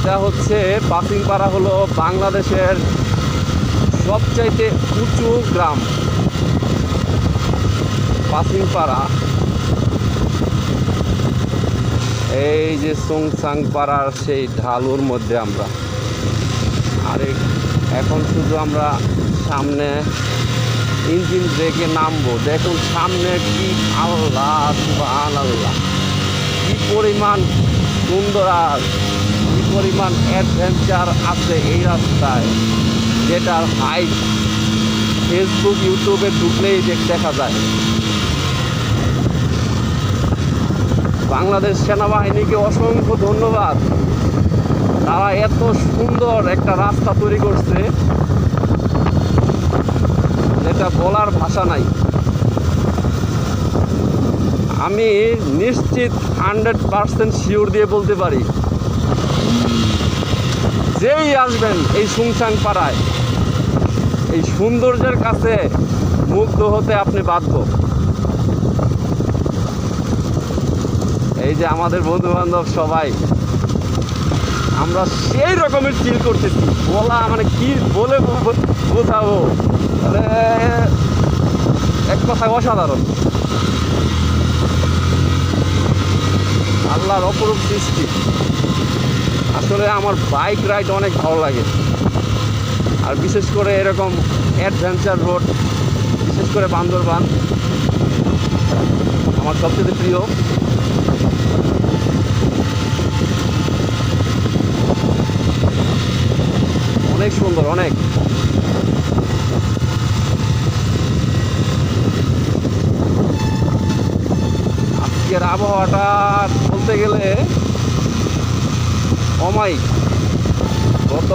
এটা হচ্ছে পাসিংপাড়া হলো বাংলাদেশের সবচাইতে উঁচু গ্রাম। পাসিংপাড়া, এই যে সুংসাং পাড়ার সেই ঢালুর মধ্যে আমরা। আর এখন শুধু আমরা সামনে ইঞ্জিন ব্রেকে নামবো। দেখুন সামনে কি, আল্লাহ সুবহানাল্লাহ, কি পরিমাণ সুন্দর আর কি পরিমাণ অ্যাডভেঞ্চার আছে এই রাস্তায়, যেটার হাইট ফেসবুক ইউটিউবে ঢুকলেই দেখা যায়। বাংলাদেশ সেনাবাহিনীকে অসংখ্য ধন্যবাদ, তারা এত সুন্দর একটা রাস্তা তৈরি করছে যেটা বলার ভাষা নাই। আমি নিশ্চিত 100% শিওর দিয়ে বলতে পারি, যেই আসবেন এই সুংসাং পাড়ায় এই সৌন্দর্যের কাছে মুগ্ধ হতে আপনি বাধ্য। এই যে আমাদের বন্ধু বান্ধব সবাই আমরা সেই রকমের ফিল করতেছি, বলা মানে কি বলে বোঝাবো, মানে এক কথায় অসাধারণ। আল্লাহর অপরূপ সৃষ্টি। আসলে আমার বাইক রাইড অনেক ভালো লাগে, আর বিশেষ করে এরকম অ্যাডভেঞ্চার রোড, বিশেষ করে বান্দরবান আমার সবচেয়ে প্রিয়। অনেক সুন্দর, অনেক। আজকের আবহাওয়াটা বলতে গেলে অমায়িক। গত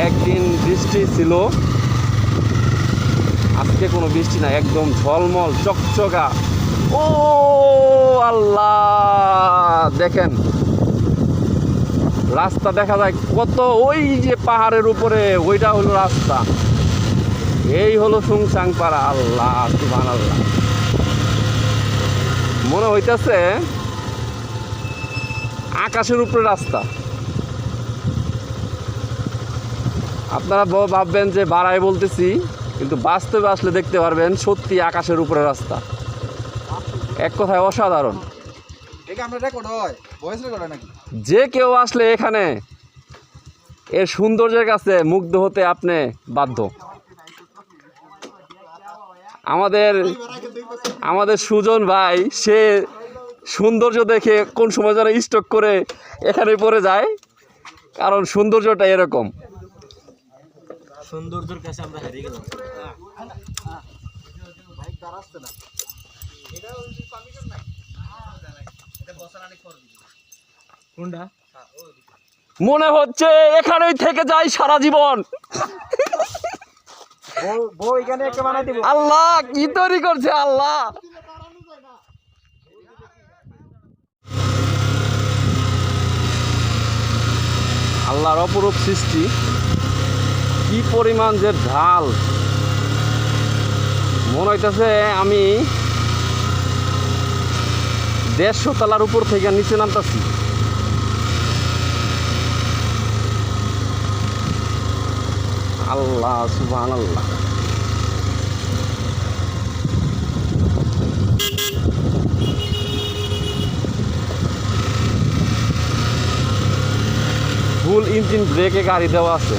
একদিন বৃষ্টি ছিল, আজকে কোনো বৃষ্টি নাই, একদম ঝলমল চকচকা। ও আল্লাহ, দেখেন রাস্তা দেখা যায় কত, ওই যে পাহাড়ের উপরে ওইটা হলো রাস্তা, এই হলো সুংসাং পাড়া। আল্লাহ সুবহানাল্লাহ, মনে হইতেছে আকাশের উপরে রাস্তা। আপনারা ভাববেন যে বাড়ায় বলতেছি, কিন্তু বাস্তবে আসলে দেখতে পারবেন সত্যি আকাশের উপরে রাস্তা। এক কথায় অসাধারণ। যে কেউ আসলে এখানে এর সৌন্দর্যের কাছে মুগ্ধ হতে আপনি বাধ্য। আমাদের সুজন ভাই সে সৌন্দর্য দেখে কোন সময় যেন স্টক করে এখানে পড়ে যায়, কারণ সৌন্দর্যটা এরকম। সৌন্দর্যের কাছে আমরা হারিয়ে গেলাম। মনে হচ্ছে এখানেই থেকে যাই সারা জীবন। আল্লাহ কি তৈরি করছে, আল্লাহ। আল্লাহর অপরূপ সৃষ্টি, কি পরিমাণ যে ঢাল। মনে হইতেছে আমি 150 তলার উপর থেকে নিচে নামতেছি। আল্লাহ সুবহানাল্লাহ। ফুল ইঞ্জিন ব্রেকে গাড়ি দেওয়া আছে।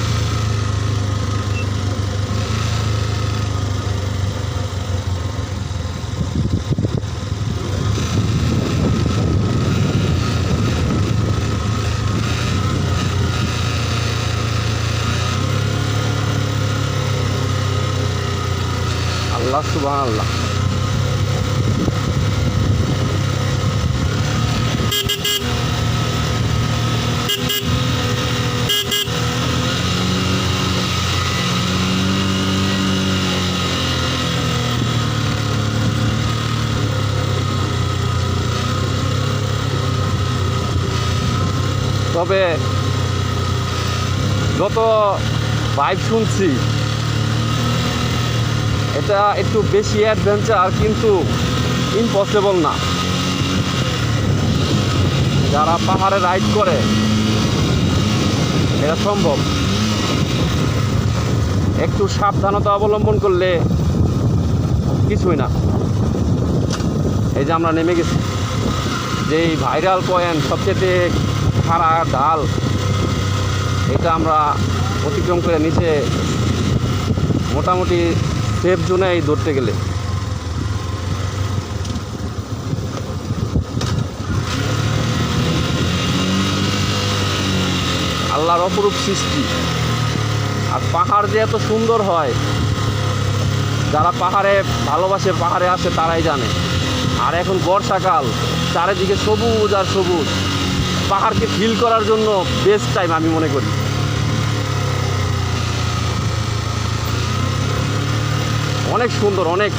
আল্লাহ সুবহানাল্লাহ। তবে যত ভাইব শুনছি এটা একটু বেশি অ্যাডভেঞ্চার, কিন্তু ইম্পসিবল না। যারা পাহাড়ে রাইড করে এটা সম্ভব। একটু সাবধানতা অবলম্বন করলে কিছুই না। এই যে আমরা নেমে গেছি, যে ভাইরাল পয়েন্ট, সবচেয়ে খাড়া ঢাল, এটা আমরা অতিক্রম করে নিচে মোটামুটি সেফ জোনেই ধরতে গেলে। আল্লাহর অপরূপ সৃষ্টি। আর পাহাড় যে এত সুন্দর হয়, যারা পাহাড়ে ভালোবাসে, পাহাড়ে আসে, তারাই জানে। আর এখন বর্ষাকাল, চারিদিকে সবুজ আর সবুজ, পাহাড়কে ফিল করার জন্য বেস্ট টাইম আমি মনে করি। অনেক সুন্দর, অনেক।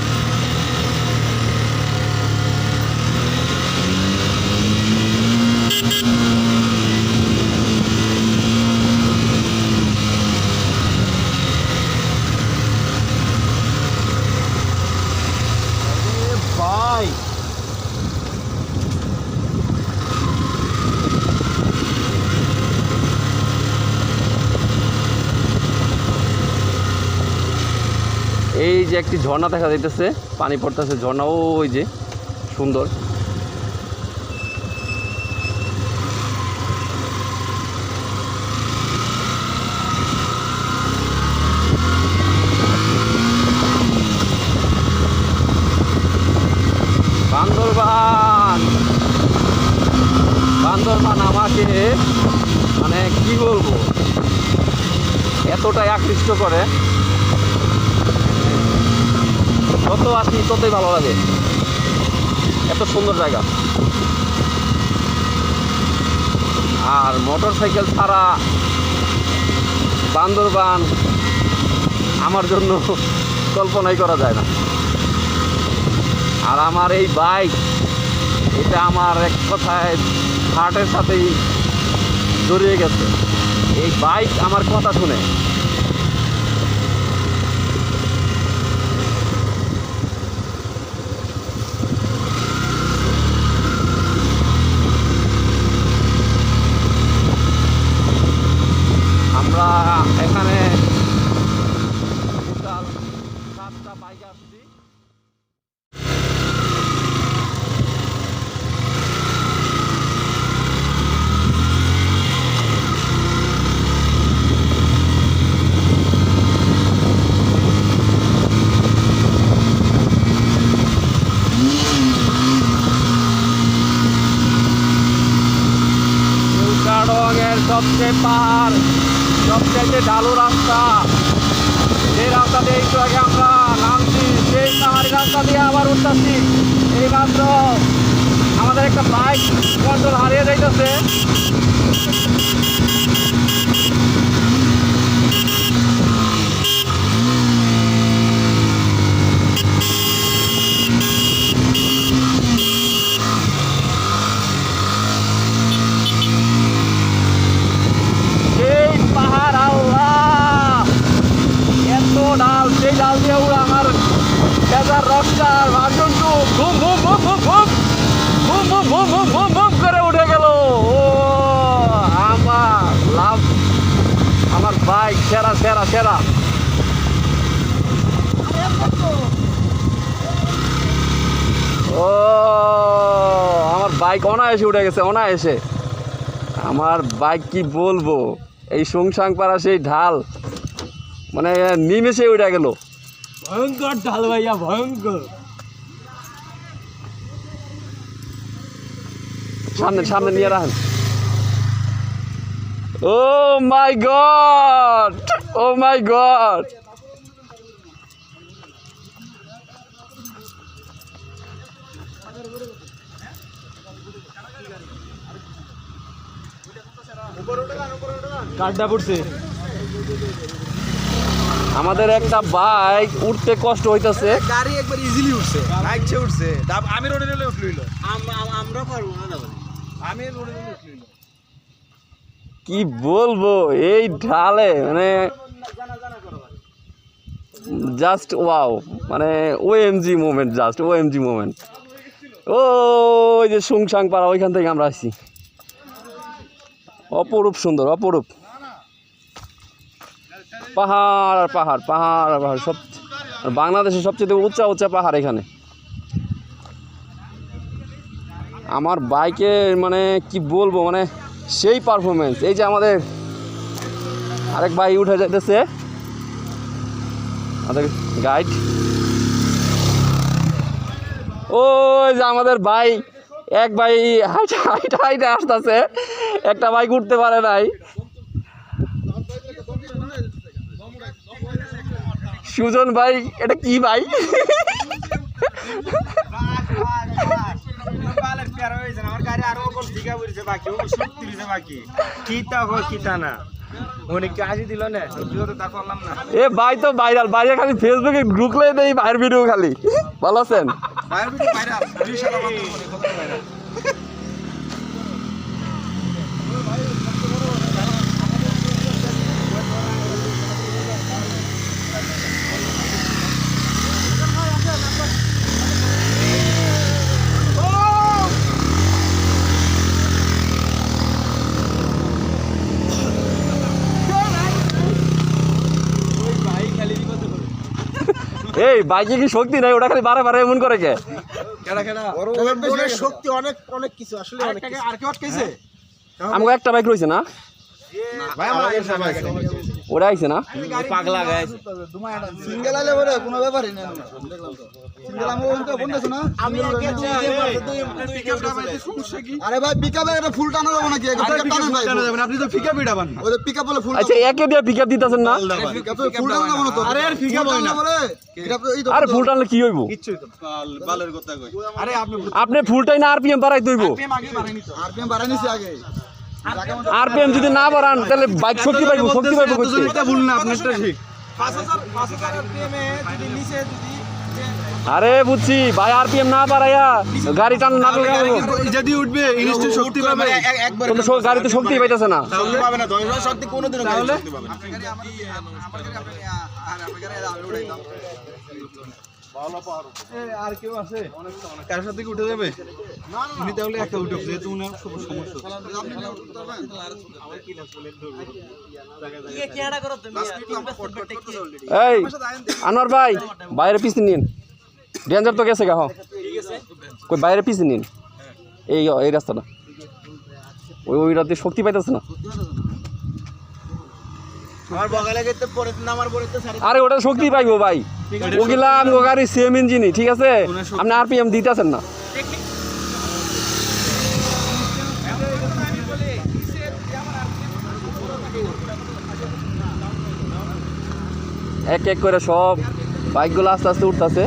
ভাই এই যে একটি ঝর্ণা দেখা যাইতেছে, পানি পড়তেছে, ঝর্ণা ওই যে সুন্দর। বান্দরবান, বান্দরবান আমাকে মানে কি বলবো, এতটাই আকৃষ্ট করে, যত আসি ততই ভালো লাগে। এত সুন্দর জায়গা। আর মোটর সাইকেল ছাড়া বান্দরবান আমার জন্য কল্পনাই করা যায় না। আর আমার এই বাইক, এটা আমার এক কথায় হার্টের সাথেই জড়িয়ে গেছে। এই বাইক আমার কথা শুনে। আমরা এখানে টোটাল 7টা বাইক আসছি। সবচেয়ে পাহাড়, সবচেয়ে ঢালু রাস্তা, সেই রাস্তা দিয়ে একটু আগে আমরা নামছি, সেই পাহাড়ি রাস্তা দিয়ে আবার উঠতেছি। এইমাত্র আমাদের একটা বাইক কন্ট্রোল হারিয়ে যাইতেছে। ডাল, সেই ডাল দিয়ে উড়া আমার ফেজার রকস্টার ভার্সন 2 ঘুম ঘুম ঘুম ঘুম ঘুম ঘুম ঘুম ঘুম ঘুম ঘুম ঘুম করে উঠে গেল। ও আমার লাভ, আমার বাইক সেরা সেরা সেরা। ও আমার বাইক অনায়াসে উঠে গেছে, অনায়াসে। আমার বাইক কি বলবো, এই সংসাং পাড়া সেই ঢাল মানে নিমেষে উঠে গেল। ভয়ঙ্কর ঢাল ভাইয়া, ভয়ঙ্কর। সামনে সামনে নিয়ে রাখেন। ও মাই গড, ও মাই গড। কাঠটা পড়ছে। আমাদের একটা বাইক উঠতে কষ্ট হইতাছে। গাড়ি একবার ইজিলি উঠছে, বাইক ছে উঠছে। আমি রোডে নিলে উঠলইল, আমরা পারবো না দাদা, আমি রোডে নিলে উঠলইল। কি বলবো এই ঢালে, মানে জাস্ট ওয়াও, মানে OMG moment, just OMG moment. ওই যে সুংসাং পাড়া, ওইখান থেকে আমরা আসছি। অপরূপ সুন্দর, অপরূপ। পাহাড় আর পাহাড়, পাহাড় আর পাহাড়, সব বাংলাদেশের সবচেয়ে উঁচা উঁচা পাহাড় এখানে। আমার বাইকে মানে কি বলবো, মানে সেই পারফরমেন্স। এই যে আমাদের আরেক ভাই উঠে যেতেছে, আমাদের গাইড। ওই যে আমাদের ভাই, এক ভাই হাইটা হাইটা হাইটা আসতেছে, একটা বাইক উঠতে পারে নাই। সুজন ভাই, এটা কি ভাই? এ ভাই তো ভাইরাল, বাইরে খালি ফেসবুকে ঢুকলে নেই ভাইয়ের ভিডিও খালি। ভালো আছেন? এই বাইকে কি শক্তি নাই? ওটা খালি বারে বারে এমন করে কে? শক্তি অনেক অনেক কিছু আসলে অনেক কিছু। আর কি আটকাইছে? আমাকে একটা বাইক রয়েছে না, ভাই আমার আগে সবাই ওটা আইছে না? পাগলা গাইছে। সিঙ্গেল আলে বড় কোনো ব্যাপারই না। সিঙ্গেল আমি ওইটা বন্ধেছ না? আমি আগে দুই পিকআপটা পাইতে সমস্যা কি? আরে ভাই পিকআপে এটা ফুল টানা যাবে নাকি? এটা পিকআপ টানা ভাই। আপনি তো পিকআপই ডাবান না। ওই পিকআপ বলে ফুল। আচ্ছা একে দিয়ে পিকআপ দিতেছেন না? পিকআপ ফুল টানা যাবে না তো। আরে আর পিকআপ হয় না। আরে ফুল টানলে কি হইব? কিচ্ছুই তো। বালের কথা কই। আরে আপনি ফুল টাইম না আরপিএম বাড়াই দইব? আরপিএম আগে বাড়াইনি তো। আরপিএম বাড়াইনিছি আগে। আরপিএম যদি না বাড়ান তাহলে বাইক শক্তি পাইব, শক্তি পাইব কইতে। এটা ভুল না, আপনারটা ঠিক। 5000 আরপিএম এ যদি নিচে যদি আরে বুঝছি ভাই, আরপিএম না বাড়াইয়া গাড়ি টান না লাগাবো, যদি উঠবে ইনস্ট্যান্ট শক্তি পাবে একবার। কিন্তু গাড়ি তো শক্তি পাইতেছে না। শক্তি পাবে না, 10 শক্তি কোনোদিনও গাড়ি শক্তি পাবে না। আর কেউ আছে কার সাথে কি উঠে যাবে? উনি তাহলে একা উঠে যেহেতু উনি সমস্যা। এই আনোয়ার ভাই, বাইরে পিছনে নিন, ডেঞ্জার তো গেছে গা। কই বাইরে পিছনে নিন, এই রাস্তাটা, ওই রাতে শক্তি পাইতেছে না। আমার বগালে গেতে পরে নামার পরে তো আরে ওটা শক্তি পাইবো ভাই, ওগুলা আমগো গাড়ি সেম ইঞ্জিনই, ঠিক আছে? আপনি আরপিএম দিতেছেন না। এক এক করে সব বাইকগুলো আস্তে আস্তে উঠতেছে।